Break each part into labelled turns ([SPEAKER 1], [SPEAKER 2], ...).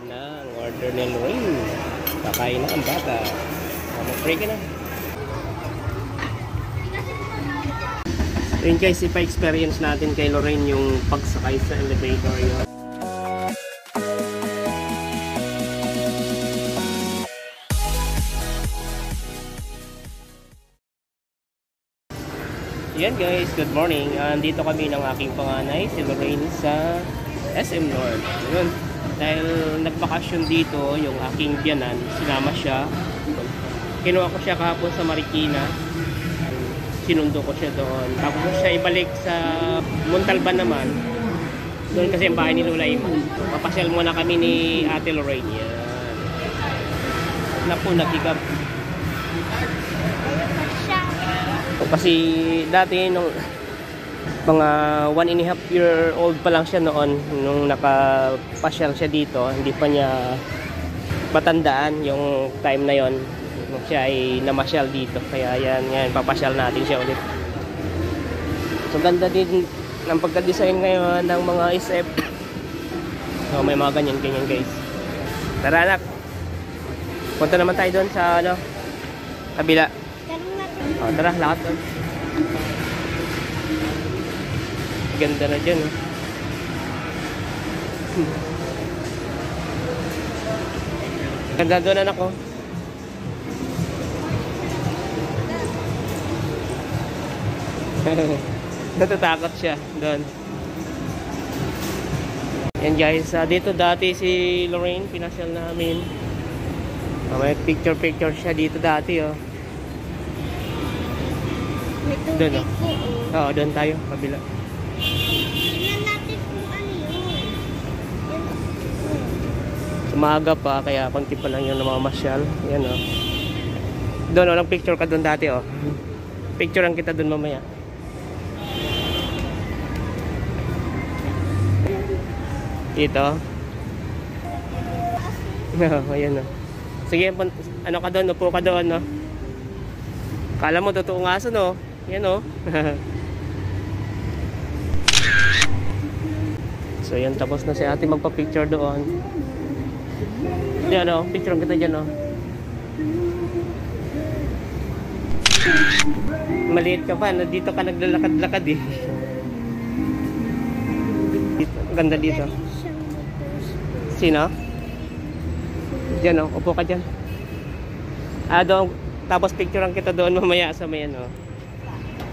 [SPEAKER 1] Yan na ang order ni Lorraine. Kakain na ang bata. Mag-pray ka na. Yun guys, ipa-experience natin kay Lorraine yung pagsakay sa elevator yun. Yan guys, good morning. Andito kami ng aking panganay, si Lorraine sa SM North. Yun. Dahil nagbakasyon dito yung aking biyanan, sinama siya. Kinuha ko siya kahapon sa Marikina. Sinundo ko siya doon. Tapos siya ibalik sa Montalban naman. Doon kasi ang bahay ni Lola Ima. Papasyal muna kami ni Ate Lorraine. Yan. Naku, nakikap. Kasi dati nung mga 1.5 year old pa lang siya noon nung nakapasyal siya dito, hindi pa niya matandaan yung time na yon nung siya ay namasyal dito. Kaya yan papasyal natin siya ulit. So ganda din ng pagka-design ngayon ng mga SF. So may mga ganyan guys. Tara anak, punta naman tayo doon sa kabila. Tara, lakad doon. Ganda na dyan. Ganda doon anak ko. Natatakot siya doon. Yan guys, dito dati si Lorraine, pinasyal namin. May picture siya dito dati oh. Doon oh. Oo, doon tayo, kabila.
[SPEAKER 2] Tingnan natin kung ano yun.
[SPEAKER 1] Umaga pa, kaya konti pa lang yung namamasyal. Yan oh. Doon oh, nag-picture ka doon dati oh. Picturean kita doon mamaya. Dito. Ayan oh. Sige, ano ka doon, upo ka doon no. Kala mo totoong aso no. Yan o. So yan, tapos na si ate magpa-picture doon. Yan o, picture kita dyan o. Maliit ka pa, dito ka naglalakad-lakad eh. Dito, ganda dito. Sino? Dyan o, upo ka dyan. Doon, tapos picturean kita doon mamaya sa may ano.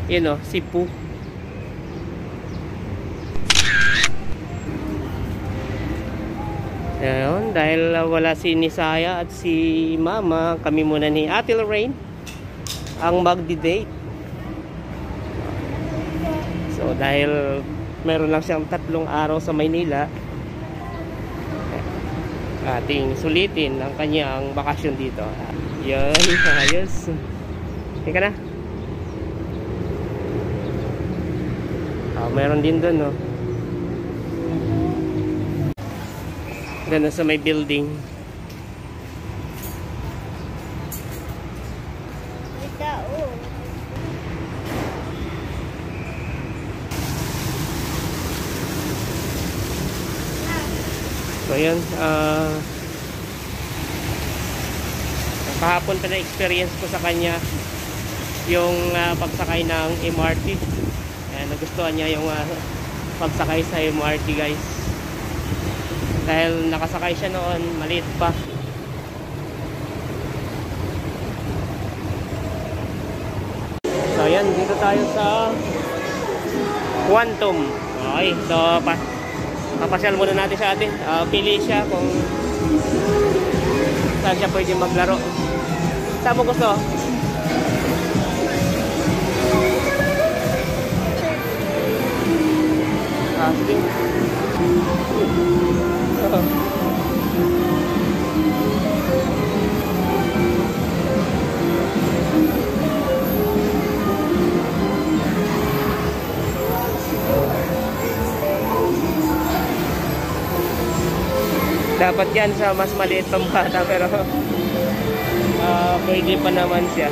[SPEAKER 1] Yun o, si Pooh. Ayun, dahil wala si Nisaya at si Mama, kami muna ni Ate Lorraine ang magdi-date. So dahil meron lang siyang 3 araw sa Maynila, ating sulitin ang kanyang bakasyon dito. Yan, ayos. Ika na. Meron din doon no. Ganda sa may building. So yan, kahapon pa na experience ko sa kanya yung pagsakay ng MRT. Nagustuhan niya yung pagsakay sa MRT guys. Dahil nakasakay siya noon, maliit pa. So yan, dito tayo sa Quantum. Okay, so papasyal muna natin sa atin. Pili siya kung saan siya pwede maglaro. Saan mo gusto? Sige. Dapat yan sa mas maliit pang bata pero pwede pa naman siya.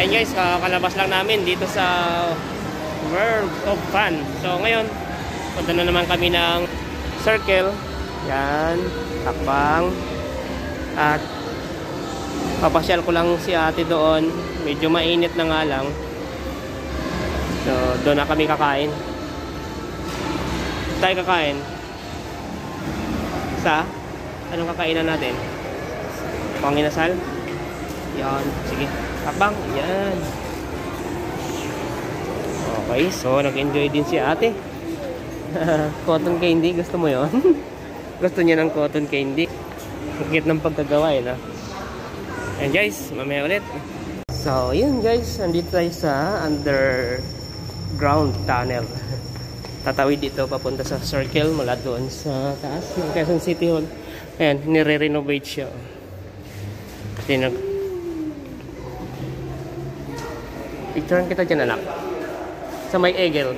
[SPEAKER 1] Ayun guys, kalabas lang namin dito sa World of Fun. So ngayon, punta na naman kami ng Circle. Yan, takbang. At papasyal ko lang si ate doon. Medyo mainit na nga lang. So doon na kami kakain. Tayo kakain. Sa? Anong kakainan natin? Panginasal? Yan, sige. Takbang, yan. Okay, so nag-enjoy din si ate. Cotton candy, gusto mo yon? Gusto niya ng cotton candy. Ang cute ng pagkagawa no? And guys, mamaya ulit. So, yun guys, andito tayo sa underground tunnel. Tatawid dito papunta sa Circle mula doon sa taas ng Quezon City Hall. Ayan, nire-renovate siya. Picturean kita dyan anak. Sa may eagle.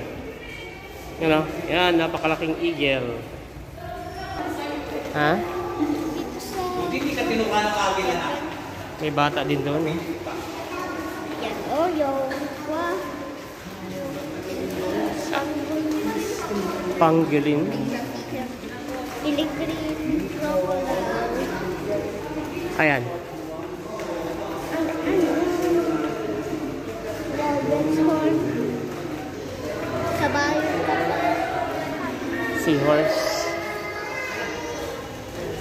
[SPEAKER 1] You know? Yan, napakalaking eagle. Ha?
[SPEAKER 2] Hindi ka tinuka ng kawin na.
[SPEAKER 1] May bata din doon eh.
[SPEAKER 2] Yan, yung
[SPEAKER 1] Pangolin.
[SPEAKER 2] Piligrim, crocodile.
[SPEAKER 1] Ayan.
[SPEAKER 2] Robin's horn. Kabayo.
[SPEAKER 1] Seahorse.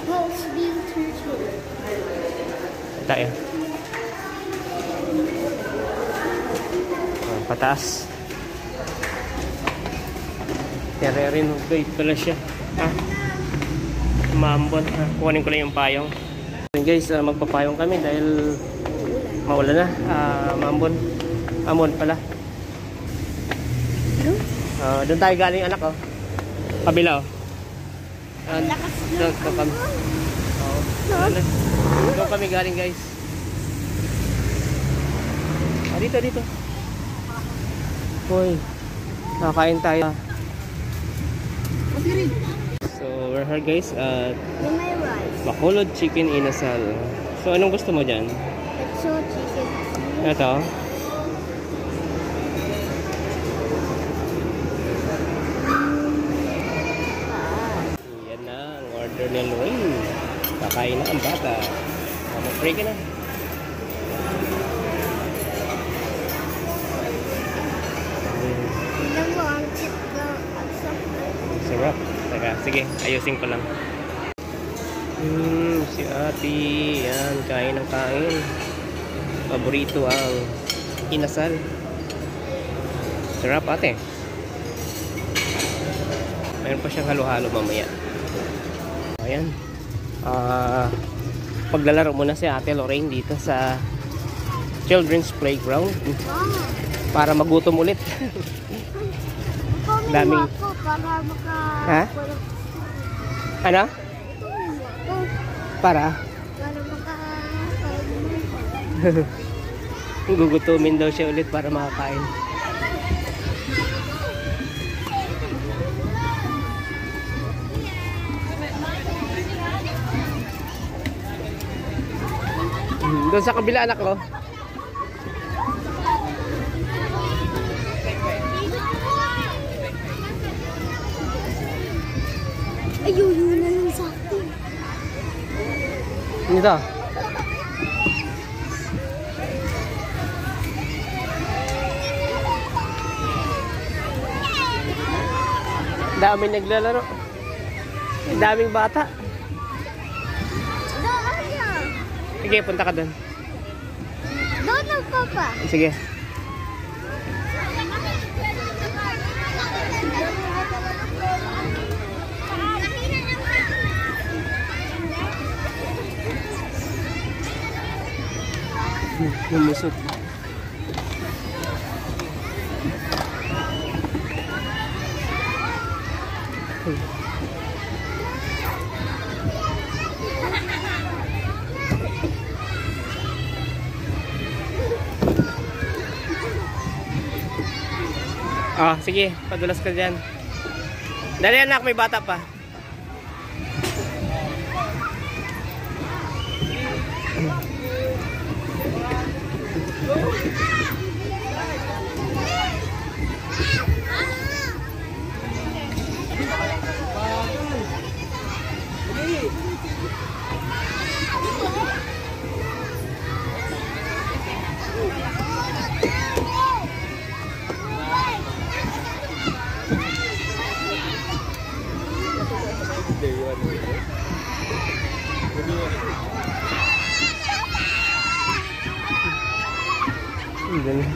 [SPEAKER 2] Horsebill turtle.
[SPEAKER 1] Tayo. Pataas. Renovate pala siya. Ha? Maambon. Ha? Kuhanin ko lang yung payong. So guys, magpapayong kami dahil maulan na. Maambon. Amon pala. Doon tayo galing anak oh. Kabila oh.
[SPEAKER 2] Lakas na.
[SPEAKER 1] Doon kami. Doon kami galing guys. Dito. Hoy. Nakakain tayo. So we're here guys at
[SPEAKER 2] May rice.
[SPEAKER 1] Bacolod Chicken Inasal. So anong gusto mo dyan?
[SPEAKER 2] It's so chicken.
[SPEAKER 1] Ito. Yan na ang order ni Lorraine. Kakain na ang bata. Mag-pray ka na.
[SPEAKER 2] Tignan mo ang chip na
[SPEAKER 1] Sarap. Teka, sige, ayusin ko lang. Si ate. Yan, kain ng kain. Paborito ang inasal. Sarap ate. Mayroon pa siyang halo-halo mamaya. Ayan. Paglalaro muna si ate Lorraine dito sa Children's Playground. Para magutom ulit. Daming
[SPEAKER 2] ako para maka...
[SPEAKER 1] Ha? Ano? Para?
[SPEAKER 2] Para maka...
[SPEAKER 1] Gugutumin daw siya ulit para makakain. Doon sa kabila anak ko.
[SPEAKER 2] Ayun, yun na lang sa akin.
[SPEAKER 1] Dito. Daming naglalaro. Daming bata.
[SPEAKER 2] Doon na.
[SPEAKER 1] Sige, punta ka doon.
[SPEAKER 2] Doon na, Papa.
[SPEAKER 1] Sige. Lumusot. Sige, padulas ka dyan. Dali anak, may bata pa.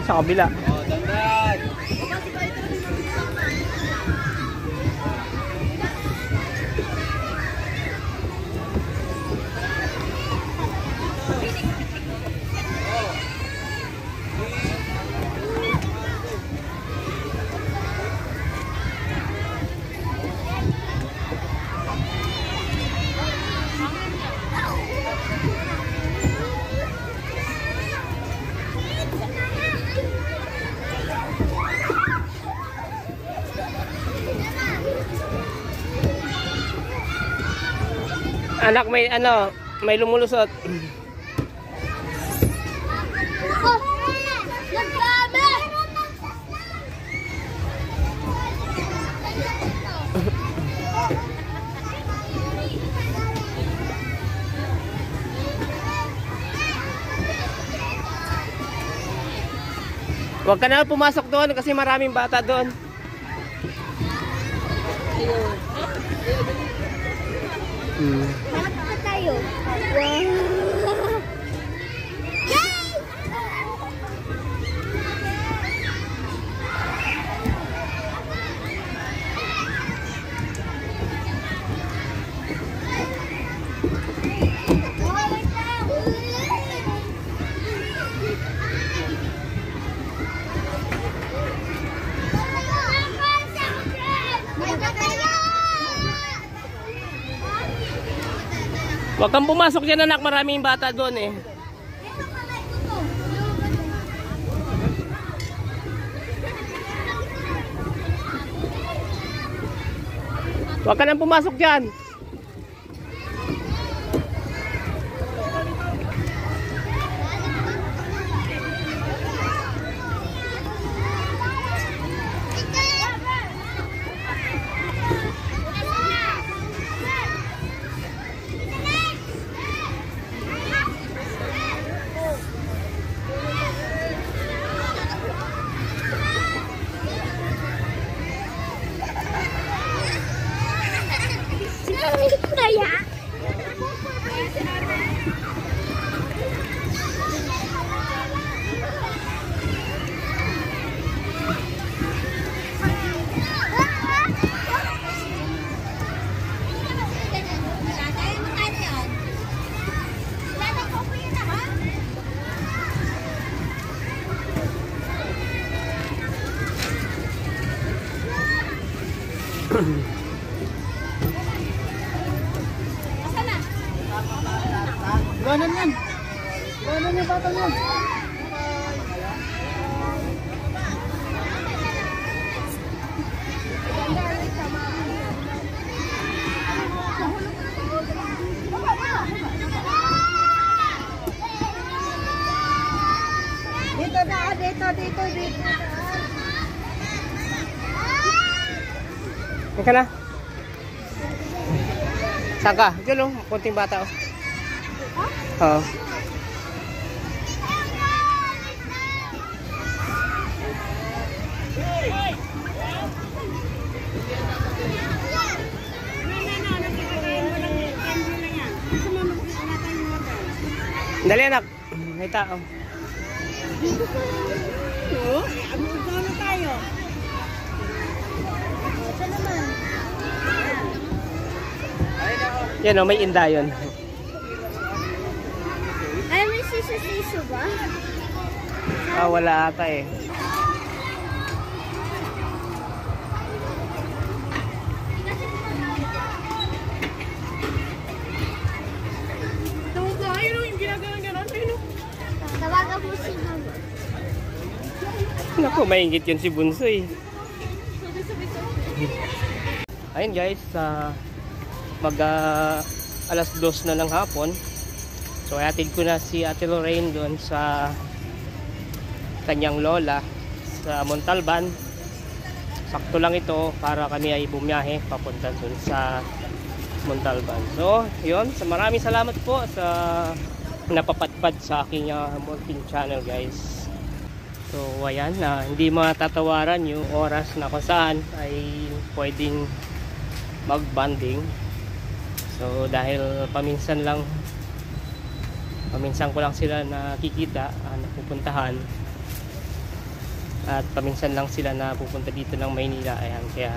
[SPEAKER 1] Sa kabila.
[SPEAKER 3] Oh, dandan.
[SPEAKER 1] Anak, may ano, may lumulusot.
[SPEAKER 2] Oh, nagkabe!
[SPEAKER 1] Huwag ka na pumasok doon kasi maraming bata doon.
[SPEAKER 2] Hanap pa tayo. Wow! Yay!
[SPEAKER 1] Huwag kang pumasok dyan, anak, maraming bata doon eh. Huwag ka nang pumasok dyan.
[SPEAKER 2] Kaya?
[SPEAKER 3] Ganan yan. Ganan yung bata yan.
[SPEAKER 2] Dito na, dito.
[SPEAKER 1] Huwag ka na. Saan ka? Diyan o, konting bata o. Oo. Dali, anak. May tao.
[SPEAKER 2] Ano tayo? Saan naman?
[SPEAKER 1] Yan o, may inda yun.
[SPEAKER 2] Ay, may siso ba?
[SPEAKER 1] Ah, wala ata eh.
[SPEAKER 2] Tawagan mo si Mama.
[SPEAKER 1] Naku, maingit yun si Bunsoy. Ayun guys, alas 2 na ng hapon. So atid ko na si Ate Lorraine doon sa kanyang lola sa Montalban. Sakto lang ito para kami ay bumiyahe papunta doon sa Montalban. So yun, maraming salamat po sa napapadpad sa aking munting channel guys. So ayan, hindi matatawaran yung oras na kung saan ay pwedeng mag-bonding. So dahil paminsan ko lang sila nakikita, napupuntahan. At paminsan lang sila na pupunta dito ng Maynila. Ayan, kaya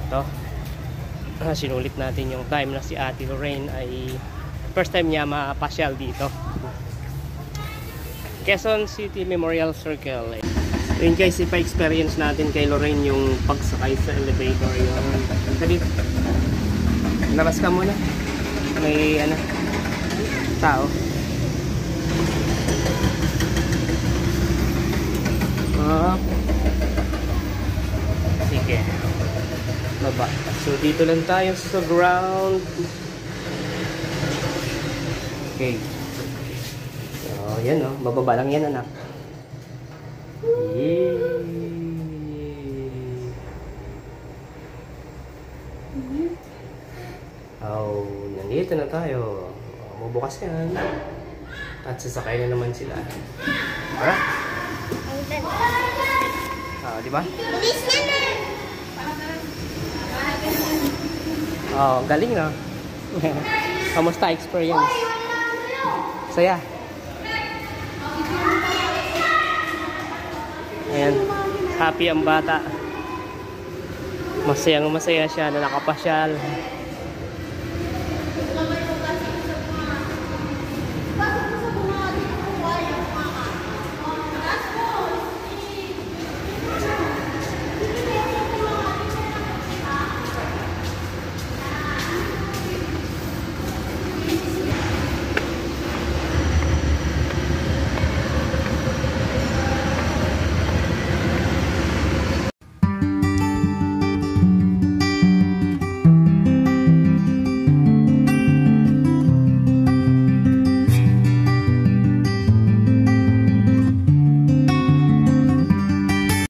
[SPEAKER 1] ito, sinulit natin yung time na si Ate Lorraine ay first time niya mapasyal dito. Quezon City Memorial Circle. Yun guys, ipa-experience natin kay Lorraine yung pagsakay sa elevator. Yung dito, labas ka muna. May ano, tao. Sige, baba. So dito lang tayo sa ground. Okay. So yan o, bababa lang yan anak. Yay! Oh, nandito na tayo. Bubukas yan. At sasakay na naman sila. Alright? Di ba?
[SPEAKER 2] Bilis na na!
[SPEAKER 1] Oh, galing na. Kamusta experience? Saya. Ayan, happy ang bata. Masayang masaya siya na nakapasyal.